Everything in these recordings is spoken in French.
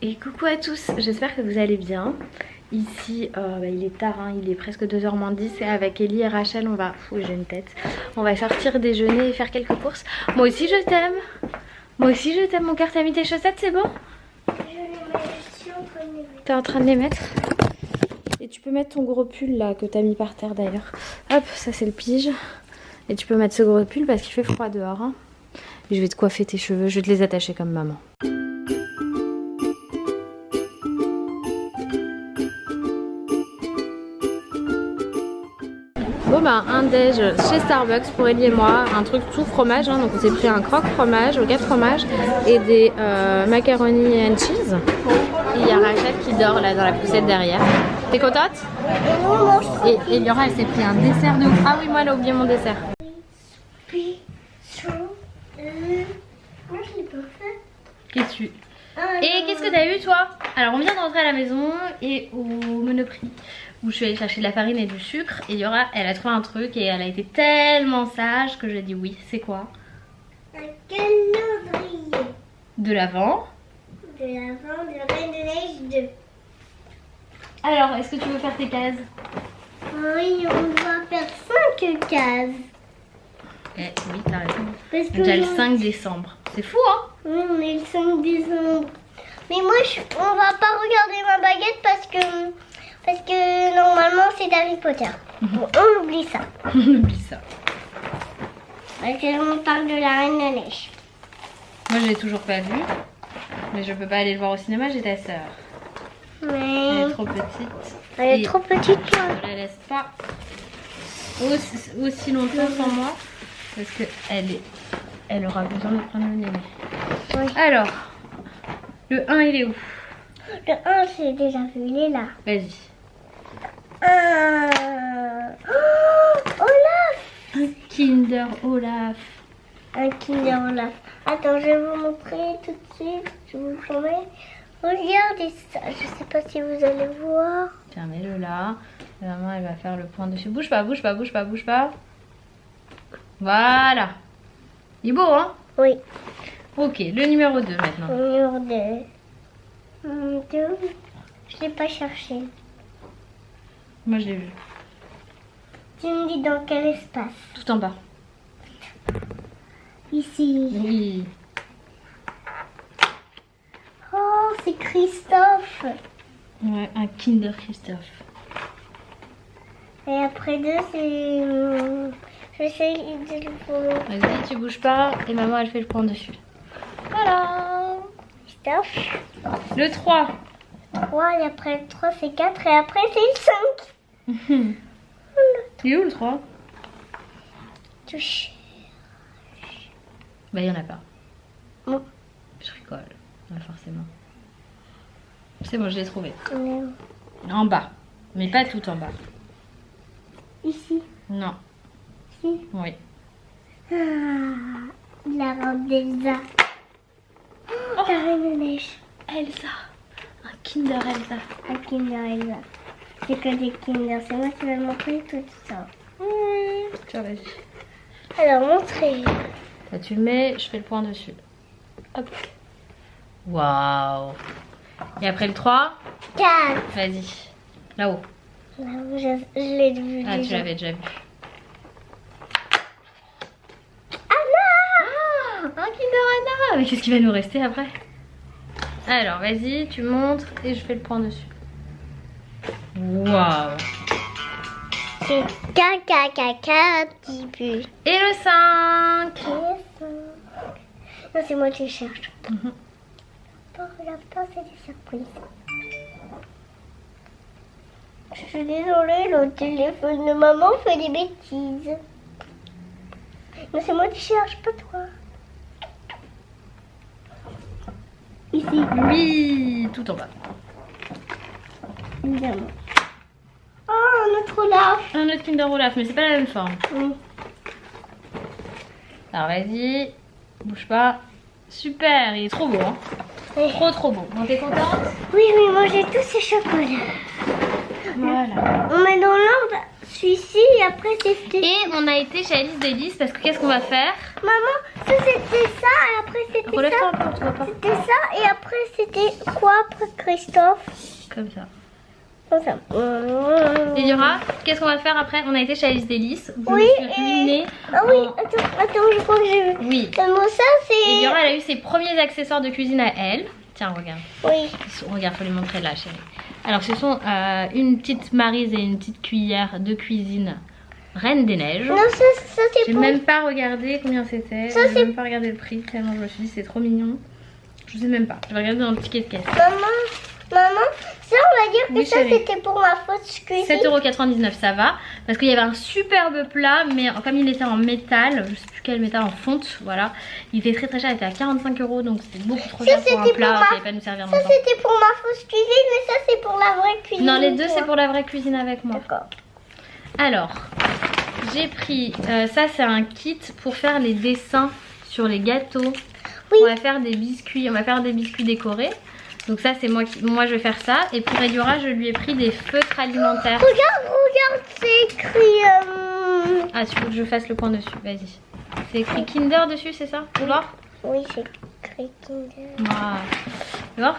Et coucou à tous, j'espère que vous allez bien. Ici, il est tard, hein, il est presque 2h moins 10 et avec Ellie et Rachel, on va... Ouh, j'ai une tête. On va sortir déjeuner et faire quelques courses. Moi aussi je t'aime. Moi aussi je t'aime mon cœur. T'as mis tes chaussettes, c'est bon? T'es en train de les mettre? Et tu peux mettre ton gros pull là que t'as mis par terre d'ailleurs. Hop, ça c'est le pige. Et tu peux mettre ce gros pull parce qu'il fait froid dehors. Hein. Et je vais te coiffer tes cheveux, je vais te les attacher comme maman. Bon bah un déj chez Starbucks pour Ellie et moi, un truc tout fromage, hein, donc on s'est pris un croque fromage au 4 fromages et des macaroni and cheese. Et il y a Rachel qui dort là dans la poussette derrière. T'es contente? Et Eliora elle s'est pris un dessert de ouf. Ah oui, moi elle a oublié mon dessert. Moi je l'ai pas fait. Qu'est-ce que tu... Et qu'est-ce que t'as eu toi? Alors on vient d'entrer à la maison et au Monoprix où je suis allée chercher de la farine et du sucre. Et Eliora elle a trouvé un truc et elle a été tellement sage que je lui ai dit oui. C'est quoi? Un calendrier. De l'Avent. De l'Avent de la Reine de Neige 2. Alors est-ce que tu veux faire tes cases? Oui, on doit faire 5 cases. Eh oui, t'as raison. Parce que déjà le 5 décembre. C'est fou hein? Oui, on est le 5 décembre. Mais moi, on va pas regarder ma baguette parce que normalement c'est Harry Potter. On oublie ça. On oublie ça. Parce qu'on parle de la Reine de Neige. Moi je l'ai toujours pas vu. Mais je peux pas aller le voir au cinéma, j'ai ta sœur. Mais Elle est trop petite. elle est trop petite, toi. Je la laisse pas aussi longtemps sans moi. Parce que elle aura besoin de prendre le néné. Oui. Alors, le 1 il est où? Le 1, j'ai déjà vu, il est là. Vas-y. Oh, Olaf! Un Kinder Olaf. Un Kinder Olaf. Attends, je vais vous montrer tout de suite. Je vous promets. Regardez ça. Je sais pas si vous allez voir. Tiens, mets-le là. Et maman, elle va faire le point dessus. Bouge pas, bouge pas, bouge pas, bouge pas. Voilà. Il est beau, hein? Oui. Ok, le numéro 2 maintenant. Numéro 2. Je l'ai pas cherché. Moi, je l'ai vu. Tu me dis dans quel espace? Tout en bas. Ici. Oui. Oh, c'est Christophe. Ouais, un Kinder Christophe. Et après 2, c'est... J'essaie de le voir. Vas-y, tu bouges pas et maman, elle fait le point dessus. Voilà. Christophe. Le 3. 3, et après le 3, c'est 4, et après, c'est le 5. Il est où le 3? Touche. Bah, il y en a pas. Bon. Je rigole. Ouais, forcément. C'est bon, je l'ai trouvé. Non. En bas. Mais pas tout en bas. Ici. Non. Ici. Oui. Ah, la robe d'Elsa. Oh, la Reine de Neige. Elsa. Un Kinder Elsa. Un Kinder Elsa. C'est que des Kinder. C'est moi qui vais montrer tout ça. Oui. Tiens, vas-y. Alors, montrez. Là, tu le mets, je fais le point dessus. Hop. Waouh. Et après le 3, 4. vas-y. Là-haut. Là où je l'ai vu Ah, tu déjà. l'avais déjà vu. Anna. Un Kinder Anna. Mais qu'est-ce qui va nous rester après? Alors, vas-y, tu montres et je fais le point dessus. Waouh. C'est caca petit peu. Et le 5. Non, c'est moi qui cherche. Regarde pas, c'est des surprises. Je suis désolée, le téléphone de maman fait des bêtises. Non, c'est moi qui cherche, pas toi. Ici. Oui, tout en bas. Évidemment. Oh, un autre Olaf. Un autre Kinder Olaf, mais c'est pas la même forme. Alors vas-y, bouge pas. Super, il est trop beau, hein. Oui. Trop beau. Bon, t'es contente? Oui, manger tous ces chocolats. Voilà. On met dans l'ordre celui-ci et après c'était... Et on a été chez Alice Délices parce que qu'est-ce qu'on va faire? Maman, ça c'était ça et après c'était Relève-toi ça. un peu, tu vois pas. C'était ça et après c'était quoi après Christophe? Comme ça. Comme ça. Eliora, qu'est-ce qu'on va faire après? On a été chez Alice Délices. Je Oui, me suis ruinée Ah oui, en- attends, je crois que j'ai vu. Oui. Bon, ça c'est... Eliora, elle a eu ses premiers accessoires de cuisine à elle. Tiens, regarde. Oui. Regarde, faut les montrer là, chérie. Alors, ce sont une petite maryse et une petite cuillère de cuisine Reine des Neiges. Non, ça c'est J'ai pour... même pas regardé combien c'était. Ça, J'ai même pas regardé le prix tellement je me suis dit c'est trop mignon. Je sais même pas. Je vais regarder dans le ticket de caisse. Maman, ça on va dire que Oui, ça chérie. c'était pour ma fausse cuisine. 7,99 € ça va. Parce qu'il y avait un superbe plat, mais comme il était en métal, je sais plus quel métal, en fonte, voilà. Il était très très cher, il était à 45 €, donc c'était beaucoup trop cher pour un c'était plat pour qui allait pas nous servir Ça longtemps. c'était pour ma fausse cuisine, mais ça c'est pour la vraie cuisine. Non, les deux toi. c'est pour la vraie cuisine avec moi. D'accord. Alors, j'ai pris, ça c'est un kit pour faire les dessins sur les gâteaux. Oui. On va faire des biscuits, décorés. Donc ça c'est moi je vais faire ça. Et pour Eliora je lui ai pris des feutres alimentaires. Regarde, c'est écrit... Ah, tu veux que je fasse le point dessus, vas-y. C'est écrit Kinder dessus, c'est ça? Tu vois? Oui, c'est écrit Kinder. Ah, tu vois?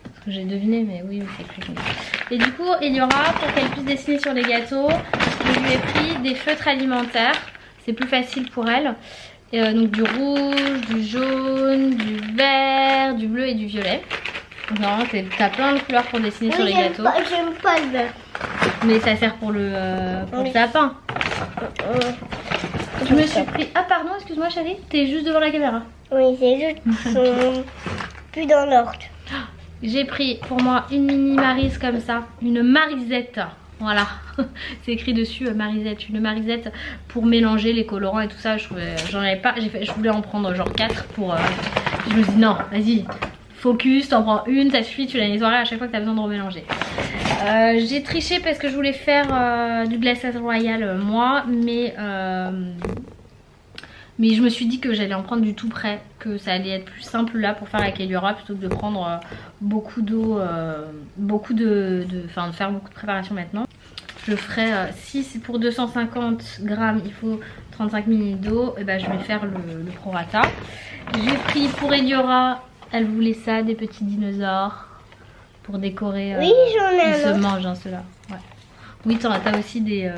Parce que j'ai deviné, mais oui, c'est écrit Kinder. Et du coup, Eliora, pour qu'elle puisse dessiner sur les gâteaux, je lui ai pris des feutres alimentaires. C'est plus facile pour elle. Donc du rouge, du jaune, du vert, du bleu et du violet. Donc normalement t'as plein de couleurs pour dessiner sur les gâteaux. J'aime pas le vert. Mais ça sert pour le sapin. Je me suis pris... Ah pardon, excuse-moi chérie, t'es juste devant la caméra. Oui, c'est juste plus dans l'ordre. J'ai pris pour moi une mini maryse comme ça, une marisette. Voilà, c'est écrit dessus marisette, une marisette pour mélanger les colorants et tout ça. J'en avais pas, je voulais en prendre genre 4 pour... je me suis dit non, vas-y, focus, t'en prends une, ça suffit, tu la nettoieras à chaque fois que t'as besoin de remélanger. J'ai triché parce que je voulais faire du glaçage royal moi, mais je me suis dit que j'allais en prendre du tout prêt, que ça allait être plus simple là pour faire avec Eliora plutôt que de prendre beaucoup d'eau, de faire beaucoup de préparation maintenant. Je ferai, si c'est pour 250 grammes, il faut 35 ml d'eau, et ben je vais faire le prorata. J'ai pris pour Eliora, elle voulait ça, des petits dinosaures pour décorer. Oui, j'en ai ils se un autre. mangent hein, ceux-là. Ouais. Oui, t'as aussi des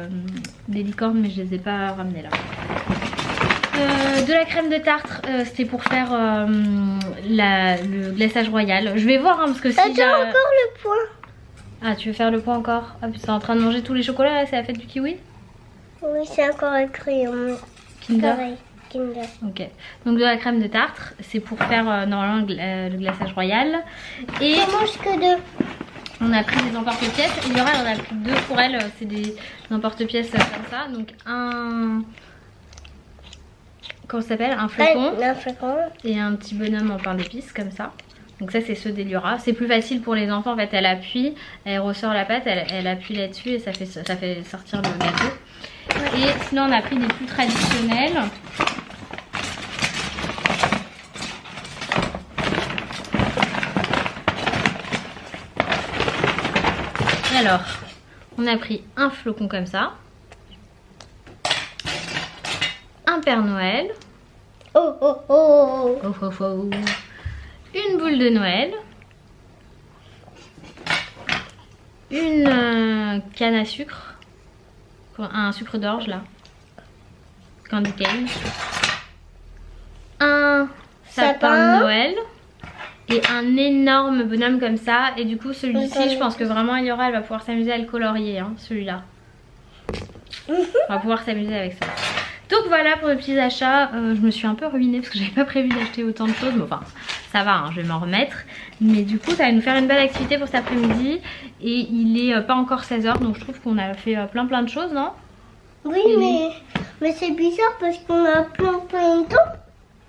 licornes, mais je les ai pas ramenés là. De la crème de tartre, c'était pour faire le glaçage royal. Je vais voir hein, parce que si j'ai... Attends, encore le point. Ah, tu veux faire le point encore? Ah, puis c'est en train de manger tous les chocolats là, c'est la fête du kiwi? Oui, c'est encore écrit. Kinder. Pareil, Kinder. Ok, donc de la crème de tartre, c'est pour faire normalement le glaçage royal. Et Je mange que 2. on a pris des emporte-pièces. Il y aura, on a pris 2 pour elle, c'est des emporte-pièces comme ça. Donc un... Comment ça s'appelle? Un flocon. Un flocon. Et un petit bonhomme en pain d'épices comme ça. Donc ça c'est ceux d'Eliora. C'est plus facile pour les enfants en fait, elle appuie, elle ressort la pâte, elle appuie là-dessus et ça fait sortir le gâteau. Et sinon on a pris des plus traditionnels. Alors, on a pris un flocon comme ça. Un Père Noël. Oh, oh, oh, oh. Oh, oh, oh. Une boule de Noël, une canne à sucre, un sucre d'orge là, candy cane, un sapin de Noël et un énorme bonhomme comme ça. Et du coup celui-ci je pense que vraiment Eliora elle va pouvoir s'amuser à le colorier hein, celui-là. On va pouvoir s'amuser avec ça. Donc voilà pour les petits achats, je me suis un peu ruinée parce que j'avais pas prévu d'acheter autant de choses, mais enfin ça va, hein, je vais m'en remettre. Mais du coup ça va nous faire une belle activité pour cet après-midi et il est pas encore 16 h donc je trouve qu'on a fait plein de choses, non? Oui, mais c'est bizarre parce qu'on a plein de temps.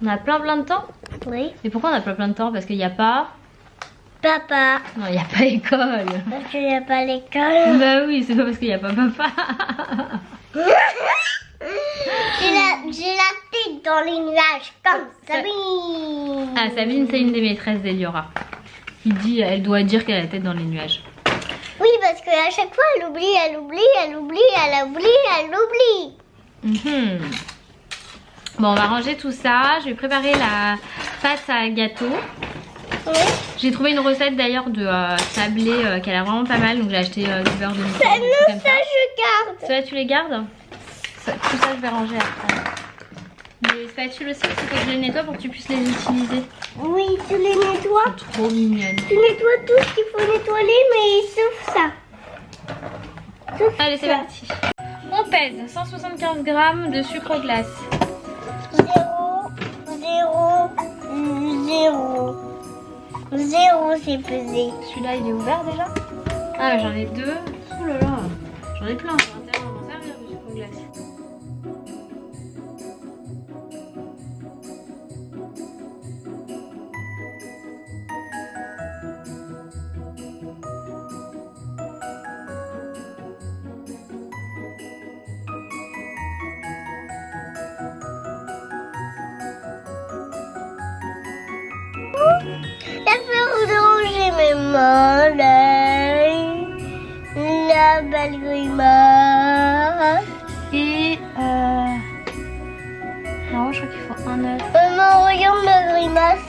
On a plein de temps? Oui. Et pourquoi on a plein de temps? Parce qu'il n'y a pas... Papa. Non, il n'y a pas école. Parce qu'il n'y a pas l'école. Bah oui, c'est pas parce qu'il n'y a pas papa. J'ai la tête dans les nuages comme Sabine. Ah, Sabine, c'est une des maîtresses d'Eliora. Elle doit dire qu'elle a la tête dans les nuages. Oui, parce qu'à chaque fois, elle oublie, elle oublie, elle oublie, elle oublie, elle oublie. Bon, on va ranger tout ça. Je vais préparer la pâte à gâteau. Oui. J'ai trouvé une recette d'ailleurs de sablé qui a l'air vraiment pas mal. Donc j'ai acheté du beurre de mouton. Non, ça je garde. Cela tu les gardes? Tout ça je vais ranger après. Les spatules aussi, il faut que je les nettoie pour que tu puisses les utiliser. Oui, tu les nettoies. C'est trop mignonne. Tu nettoies tout ce qu'il faut nettoyer, mais sauf ça. Sauf Allez, c'est parti. On pèse 175 g de sucre glace. 0, 0, 0. 0, c'est pesé. Celui-là, il est ouvert déjà? Ah, mais j'en ai deux. Oh là là, j'en ai plein. Ça va intérêt à m'en servir du sucre glace. La fleur d'orange, j'ai mes mains, la belle grimace. Et non, je crois qu'il faut un œuf. Maman, regarde ma grimace.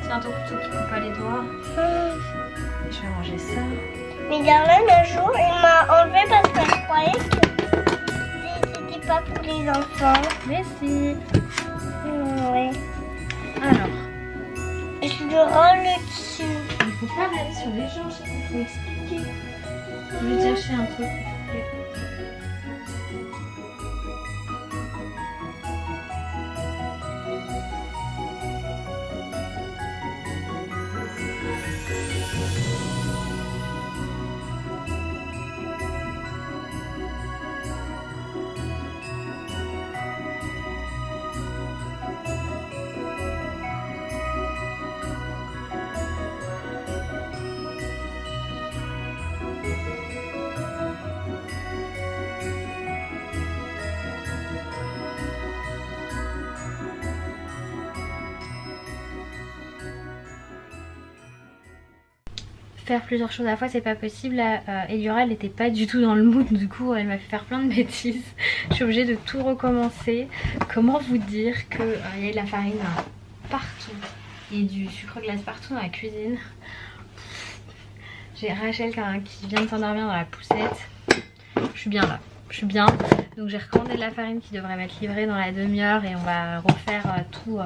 C'est un ton couteau qui coupe pas les doigts. Je vais ranger ça. Mais Darlene, un jour, il m'a enlevé parce que je croyais que c'était pas pour les enfants. Mais si. Oui. Alors, Je le rends le dessus. il faut pas regarder sur les gens, je sais qu'il faut expliquer. Je vais te chercher un truc. Faire plusieurs choses à la fois c'est pas possible. Eliora elle était pas du tout dans le mood, du coup elle m'a fait faire plein de bêtises. Je suis obligée de tout recommencer. Comment vous dire que il y a de la farine partout et du sucre glace partout dans la cuisine. J'ai Rachel qui vient de s'endormir dans la poussette. Je suis bien là, je suis bien. Donc j'ai recommandé de la farine qui devrait m'être livrée dans la demi-heure et on va refaire tout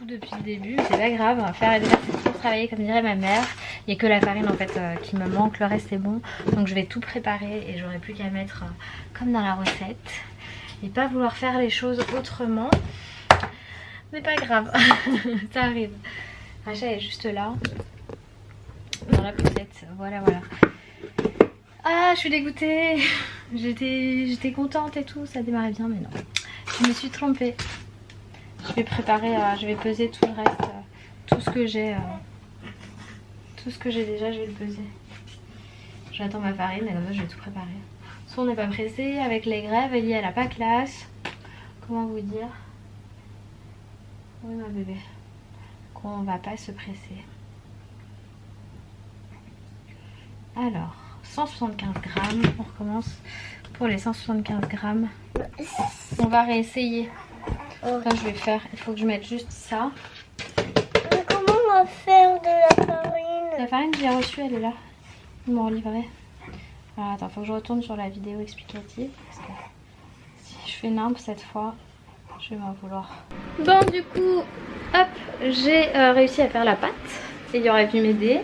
depuis le début. C'est pas grave, on va faire déjà pour travailler comme dirait ma mère. Il n'y a que la farine en fait qui me manque, le reste est bon. Donc je vais tout préparer et j'aurai plus qu'à mettre comme dans la recette. Et pas vouloir faire les choses autrement. Mais pas grave, ça arrive. Rachel est juste là, dans la poussette, voilà. Ah, je suis dégoûtée. J'étais contente et tout, ça démarrait bien mais non. Je me suis trompée. Je vais préparer, je vais peser tout le reste, tout ce que j'ai déjà, je vais le peser. J'attends ma farine et comme ça je vais tout préparer. Soit on n'est pas pressé avec les grèves, Ellie elle a pas classe. Comment vous dire? Oui ma bébé, qu'on va pas se presser. Alors, 175 grammes, on recommence pour les 175 grammes. On va réessayer. Là je vais faire, il faut que je mette juste ça. Mais comment on va faire de la farine? La farine que j'ai reçue elle est là. Ils m'ont livré. Alors attends, faut que je retourne sur la vidéo explicative. Parce que si je fais nimp cette fois, je vais m'en vouloir. Bon du coup, hop, j'ai réussi à faire la pâte. Et il aurait pu m'aider.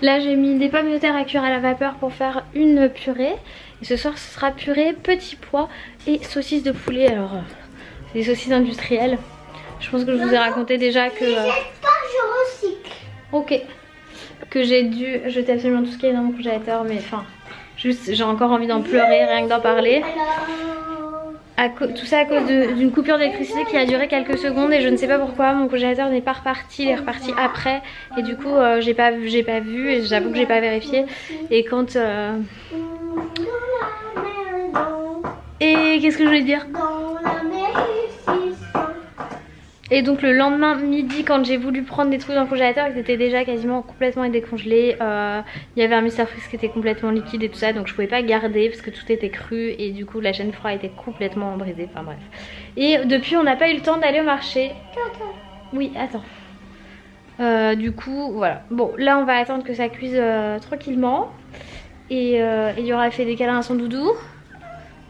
Là j'ai mis des pommes de terre à cuire à la vapeur pour faire une purée. Et ce soir ce sera purée, petits pois et saucisses de poulet. Alors c'est des saucisses industrielles. Je pense que je vous ai raconté déjà que... je recycle. Ok. Que j'ai dû jeter absolument tout ce qui est dans mon congélateur. Mais enfin, juste j'ai encore envie d'en pleurer rien que d'en parler. Tout ça à cause d'une coupure d'électricité qui a duré quelques secondes. Et je ne sais pas pourquoi mon congélateur n'est pas reparti. Il est reparti après. Et du coup j'ai pas vu et j'avoue que j'ai pas vérifié. Et quand... Et qu'est-ce que je voulais dire? Et donc le lendemain midi, quand j'ai voulu prendre des trucs dans le congélateur, ils étaient déjà quasiment complètement décongelés. Il y avait un Mr Freeze qui était complètement liquide et tout ça, donc je pouvais pas garder parce que tout était cru et du coup la chaîne froide était complètement brisée. Enfin bref. Et depuis on n'a pas eu le temps d'aller au marché. Oui, attends. Du coup voilà. Bon là on va attendre que ça cuise tranquillement. Et il y aura fait des câlins à son doudou.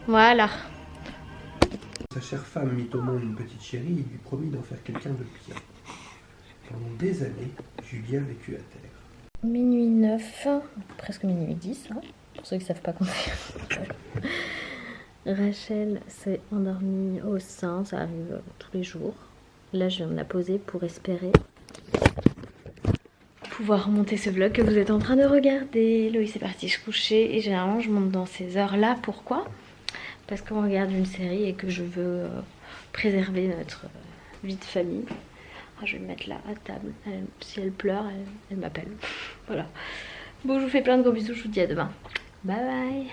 Voilà. Sa chère femme mit au monde une petite chérie et lui promit d'en faire quelqu'un de bien. Pendant des années, Julia vécut à terre. Minuit 9, presque minuit 10, hein, pour ceux qui ne savent pas compter. Rachel s'est endormie au sein, ça arrive tous les jours. Là, je viens de la poser pour espérer pouvoir remonter ce vlog que vous êtes en train de regarder. Loïs est parti se coucher et généralement je monte dans ces heures-là. Pourquoi ? Parce qu'on regarde une série et que je veux préserver notre vie de famille. Ah, je vais me mettre là à table. Si elle pleure, elle m'appelle. Voilà. Bon, je vous fais plein de gros bisous. Je vous dis à demain. Bye bye.